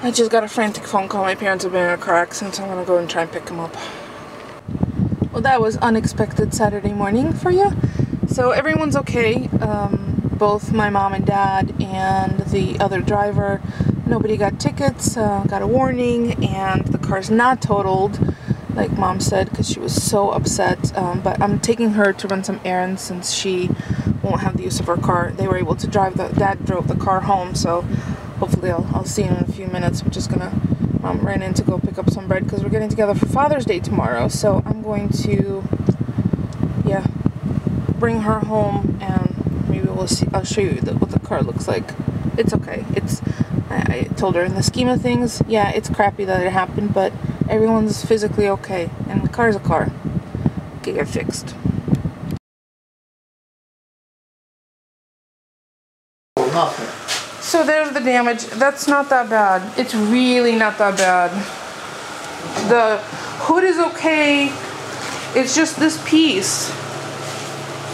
I just got a frantic phone call. My parents have been in a car accident, so I'm gonna go and try and pick them up. Well, that was unexpected Saturday morning for you. So everyone's okay. Both my mom and dad and the other driver. Nobody got tickets, got a warning, and the car's not totaled, like Mom said, because she was so upset. But I'm taking her to run some errands since she won't have the use of her car. They were able to drive, Dad drove the car home, so hopefully I'll see him in a few minutes. We're just gonna run in to go pick up some bread because we're getting together for Father's Day tomorrow. So I'm going to, yeah, bring her home and maybe we'll see. I'll show you what the car looks like. It's okay. I told her in the scheme of things, yeah, it's crappy that it happened, but everyone's physically okay, and the car's a car. Okay, get fixed. Nothing. So there's the damage. That's not that bad. It's really not that bad. The hood is okay. It's just this piece.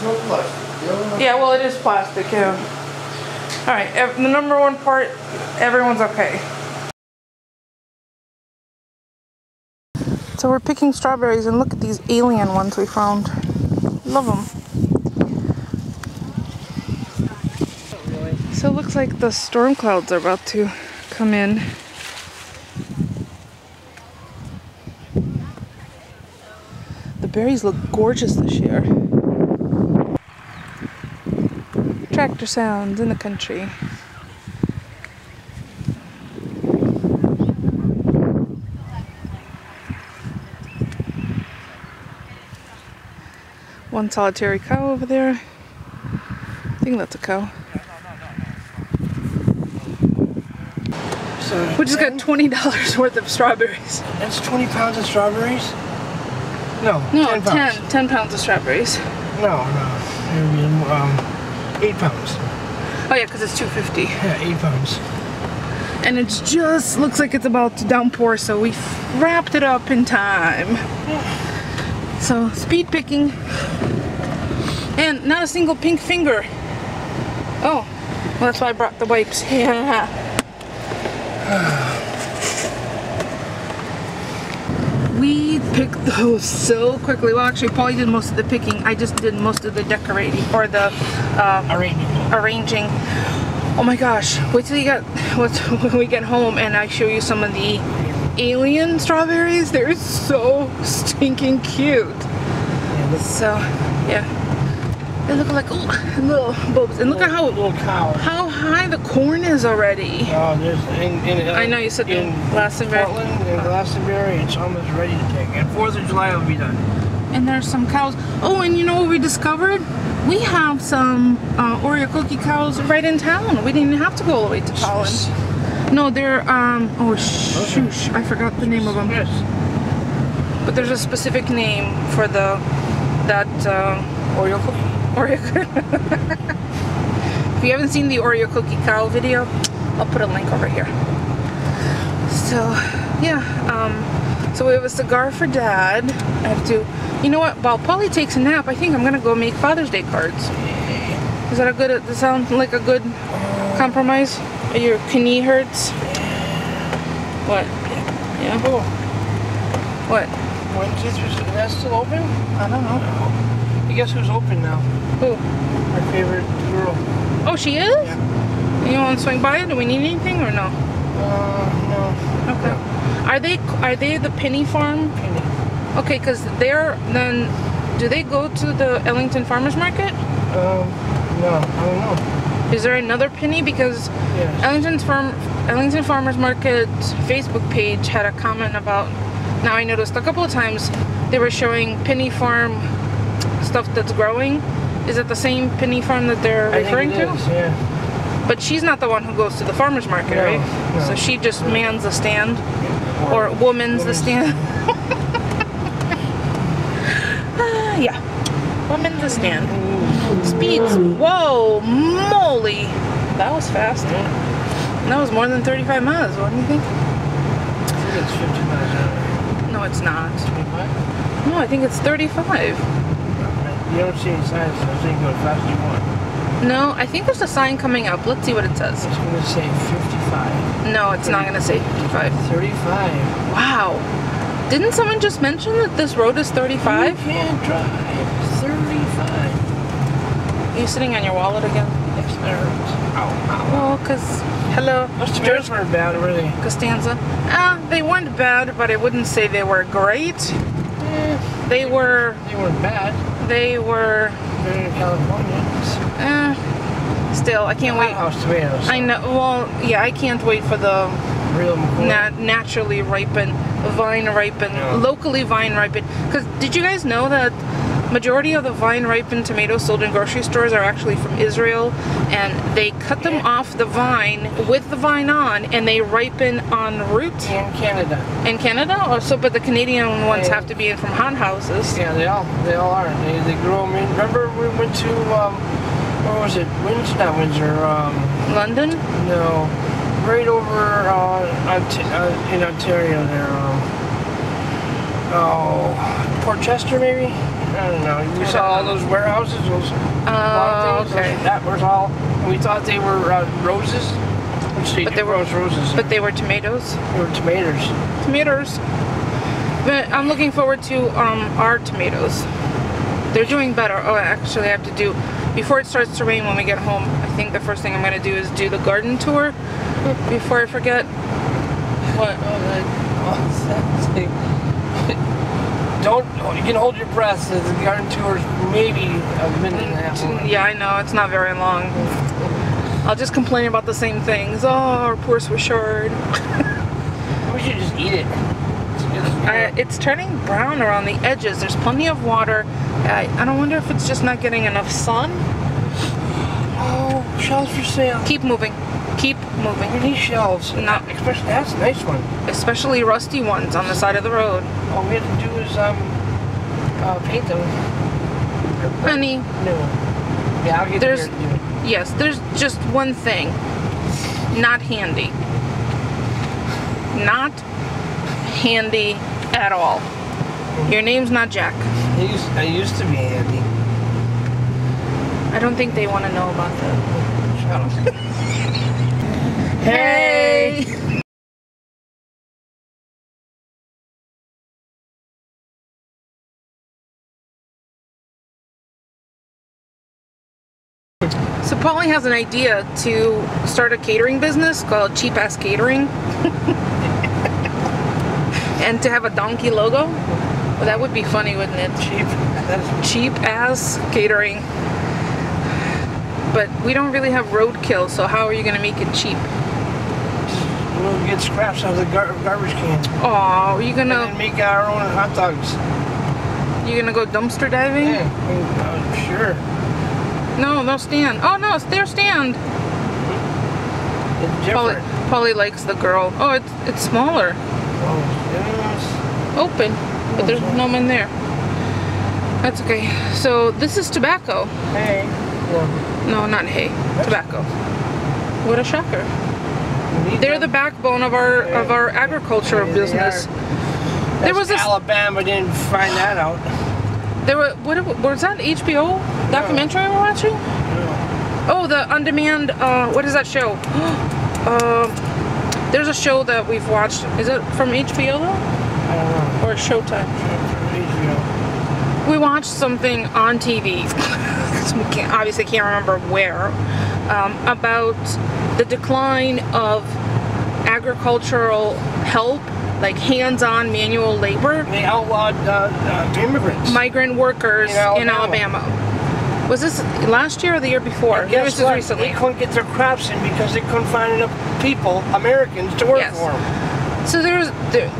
No plastic. Yeah, well, it is plastic, yeah. Alright, the number one part, everyone's okay. So we're picking strawberries, and look at these alien ones we found. Love them. So it looks like the storm clouds are about to come in. The berries look gorgeous this year. Tractor sounds in the country. One solitary cow over there. I think that's a cow. So We just got $20 worth of strawberries. that's 20 pounds of strawberries? No, No, 10 pounds. 10 pounds of strawberries. No. It would be 8 pounds. Oh yeah, because it's $2.50. Yeah, 8 pounds. And it just looks like it's about to downpour, so we wrapped it up in time. So, speed picking. And not a single pink finger. Oh, well, that's why I brought the wipes. Yeah. We picked those so quickly. Well, actually, Paulie did most of the picking. I just did most of the decorating, or the arranging. Oh my gosh, wait till when we get home and I show you some of the alien strawberries. They're so stinking cute. So, yeah. They look like little bulbs. And look at how high the corn is already. Oh, there's I know you said in Glastonbury. Portland and Glastonbury, it's almost ready to take. And 4th of July will be done. And there's some cows. Oh, and you know what we discovered? We have some Oreo cookie cows right in town. We didn't even have to go all the way to Holland. No, they're oh shoosh, I forgot the name of them. Yes. But there's a specific name for that Oreo cookie. If you haven't seen the Oreo cookie cow video, I'll put a link over here. So yeah, so we have a cigar for Dad. I have to, you know what, while Polly takes a nap, I think I'm gonna go make Father's Day cards. Is that does that sound like a good compromise? Your knee hurts? What? Yeah? Oh. What? That's still open? I don't know. Guess who's open now? Who? Our favorite girl. Oh, she is? Yeah. You want to swing by? Do we need anything or no? No. Okay. Are they the Penny Farm? Penny. Okay, because do they go to the Ellington Farmers Market? No, I don't know. Is there another Penny? Because yes. Ellington Farmers Market Facebook page had a comment about, now I noticed a couple of times they were showing Penny Farm stuff that's growing. Is it the same Penny Farm that they're referring to? Is, yeah. But she's not the one who goes to the farmer's market, right? No. So she just mans the stand. Or woman's the stand. Yeah. Woman's the stand. Speeds. Whoa, moly. That was fast. Yeah. That was more than 35 miles. What do you think? I think it's 50 miles an hour. No, it's not. 25? No, I think it's 35. You don't see any signs, so I think go as fast as you want. No, I think there's a sign coming up. Let's see what it says. It's going to say 55. No, it's not going to say 55. 35. Wow. Didn't someone just mention that this road is 35? You can't drive 35. Are you sitting on your wallet again? Yes, that hurts. Ow, ow. Well, because, hello. Those tomatoes weren't bad, were they? Costanza. They weren't bad, but I wouldn't say they were great. They weren't bad. They were... They're in California. Still, I can't wait. House tomatoes. I know. Well, yeah, I can't wait for the real naturally ripened, vine ripened, locally vine ripened. Because did you guys know that majority of the vine ripened tomatoes sold in grocery stores are actually from Israel, and they cut them off the vine with the vine on, and they ripen en route. In Canada. In Canada, or so? But the Canadian ones have to be in from hothouses. Yeah, they all are. They grow them in. Remember we went to where was it? Windsor, not Windsor. London? No, right over in Ontario there. Port Chester maybe. I don't know. We saw all those warehouses, those okay. That was all. We thought they were roses, which they were roses. But they were tomatoes. They were tomatoes. Tomatoes. But I'm looking forward to our tomatoes. They're doing better. Oh, actually, I have to do before it starts to rain when we get home. I think the first thing I'm going to do is do the garden tour before I forget. What? You can hold your breath. The garden tour is maybe a minute and a half long. Yeah, I know. It's not very long. I'll just complain about the same things. Oh, our poor Swishard. We should just eat it. It's turning brown around the edges. There's plenty of water. I don't wonder if it's just not getting enough sun. Oh, shells for sale. Keep moving. Keep moving. We need shells. No. Especially, that's a nice one. Especially rusty ones on the side of the road. All we have to do is paint them. Honey. No. Yeah, I'll get there to do it. Yes, there's just one thing. Not handy. Not handy at all. Your name's not Jack. I used to be handy. I don't think they want to know about that. Shut up. Hey! So Polly has an idea to start a catering business called Cheap Ass Catering. And to have a donkey logo. Well, that would be funny, wouldn't it? Cheap Ass Catering. But we don't really have roadkill, so how are you going to make it cheap? We'll get scraps out of the garbage can. Oh, are you going to... And then make our own hot dogs. You going to go dumpster diving? Yeah, sure. No stand. Oh, no, it's their stand. It's different. Polly likes the girl. Oh, it's smaller. Oh, yes. Open, but there's no one there. That's okay. So this is tobacco. Hey. No, not hay. Tobacco. What a shocker. They're the backbone of our agricultural business. There was this Alabama didn't find that out. There was that an HBO documentary we're watching? No. Oh, the on-demand. What is that show? There's a show that we've watched. Is it from HBO though? I don't know. Or Showtime? HBO. We watched something on TV. We obviously can't remember where. About the decline of agricultural help, like hands-on manual labor. They outlawed immigrants. Migrant workers in Alabama. Was this last year or the year before? And guess what? Recently. They couldn't get their crops in because they couldn't find enough people, Americans, to work for them. So there's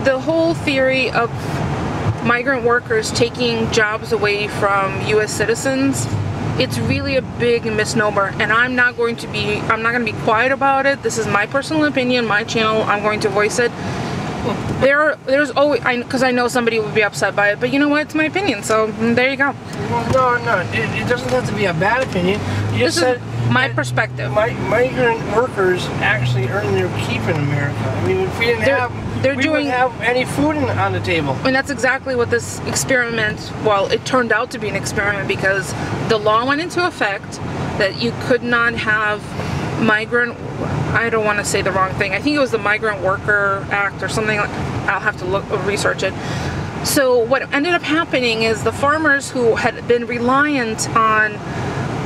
the whole theory of migrant workers taking jobs away from U.S. citizens. It's really a big misnomer, and I'm not going to be quiet about it. This is my personal opinion, my channel. I'm going to voice it. There's always, because I know somebody would be upset by it, but you know what? It's my opinion, so there you go. Well, no, it doesn't have to be a bad opinion. This is my perspective. Migrant workers actually earn their keep in America. I mean, if we didn't we wouldn't have any food on the table. And that's exactly what this experiment, well, it turned out to be an experiment because the law went into effect that you could not have migrant, I don't want to say the wrong thing, I think it was the Migrant Worker Act or something. I'll have to research it. So what ended up happening is the farmers who had been reliant on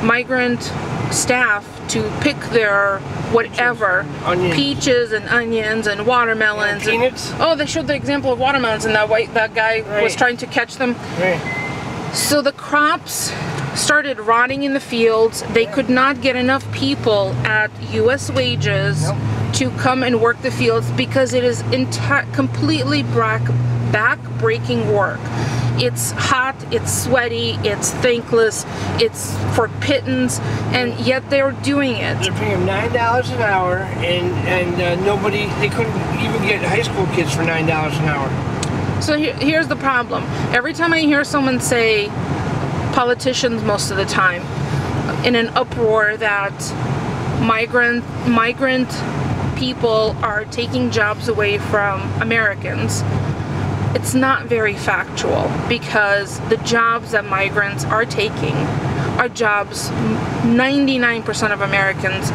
migrant staff to pick their whatever, peaches and onions and watermelons. And peanuts? Oh, they showed the example of watermelons, and that guy was trying to catch them. Right. So the crops started rotting in the fields. They could not get enough people at U.S. wages to come and work the fields because it is completely back-breaking work. It's hot, it's sweaty, it's thankless, it's for pittance, and yet they're doing it. They're paying $9 an hour, and they couldn't even get high school kids for $9 an hour. So here's the problem. Every time I hear someone say, politicians most of the time, in an uproar that migrant people are taking jobs away from Americans, it's not very factual, because the jobs that migrants are taking are jobs 99% of Americans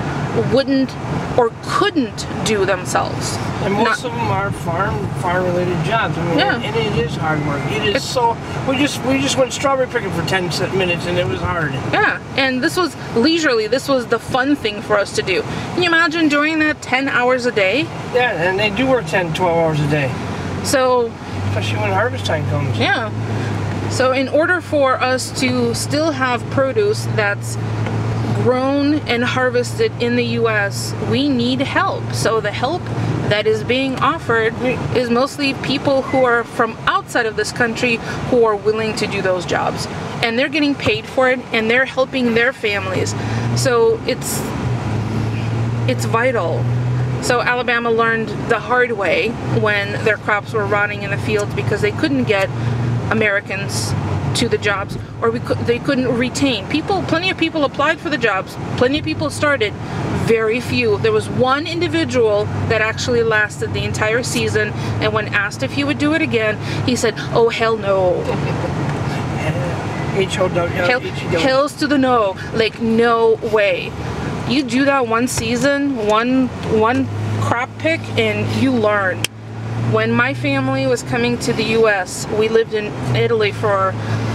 wouldn't or couldn't do themselves. And most of them are farm-related jobs. I mean, and it is hard work. It is so. We just went strawberry picking for 10 minutes, and it was hard. Yeah, and this was leisurely. This was the fun thing for us to do. Can you imagine doing that 10 hours a day? Yeah, and they do work 10, 12 hours a day. So, especially when harvest time comes. Yeah. So in order for us to still have produce that's grown and harvested in the U.S., we need help. So the help that is being offered is mostly people who are from outside of this country who are willing to do those jobs. And they're getting paid for it, and they're helping their families. So it's vital. So Alabama learned the hard way when their crops were rotting in the fields because they couldn't get Americans to the jobs, or they couldn't retain people. Plenty of people applied for the jobs. Plenty of people started. Very few. There was one individual that actually lasted the entire season, and when asked if he would do it again, he said, "Oh, hell no." Hells to the no. Like, no way. You do that one season, one crop pick, and you learn. When my family was coming to the U.S., we lived in Italy for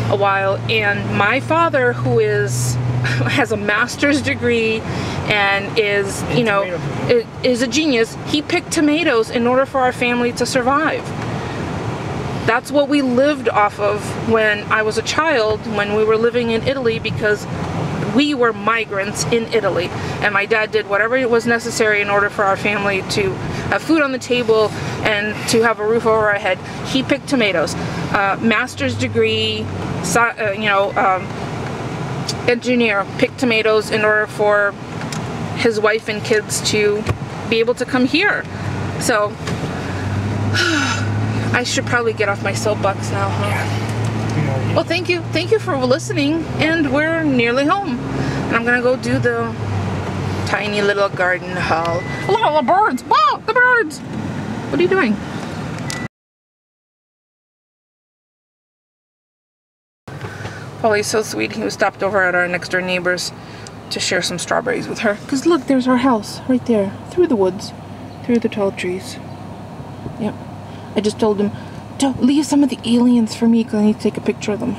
a while, and my father, who has a master's degree and is a genius, he picked tomatoes in order for our family to survive. That's what we lived off of when I was a child, when we were living in Italy, because we were migrants in Italy, and my dad did whatever was necessary in order for our family to have food on the table and to have a roof over our head. He picked tomatoes. Master's degree, engineer, picked tomatoes in order for his wife and kids to be able to come here. So I should probably get off my soapbox now, huh? Yeah. Well, thank you for listening, and we're nearly home. And I'm gonna go do the tiny little garden haul. Oh, the birds! Wow, the birds! What are you doing? Polly's so sweet. He was stopped over at our next door neighbor's to share some strawberries with her. Because look, there's our house right there, through the woods, through the tall trees. Yep. I just told him, don't leave some of the aliens for me because I need to take a picture of them.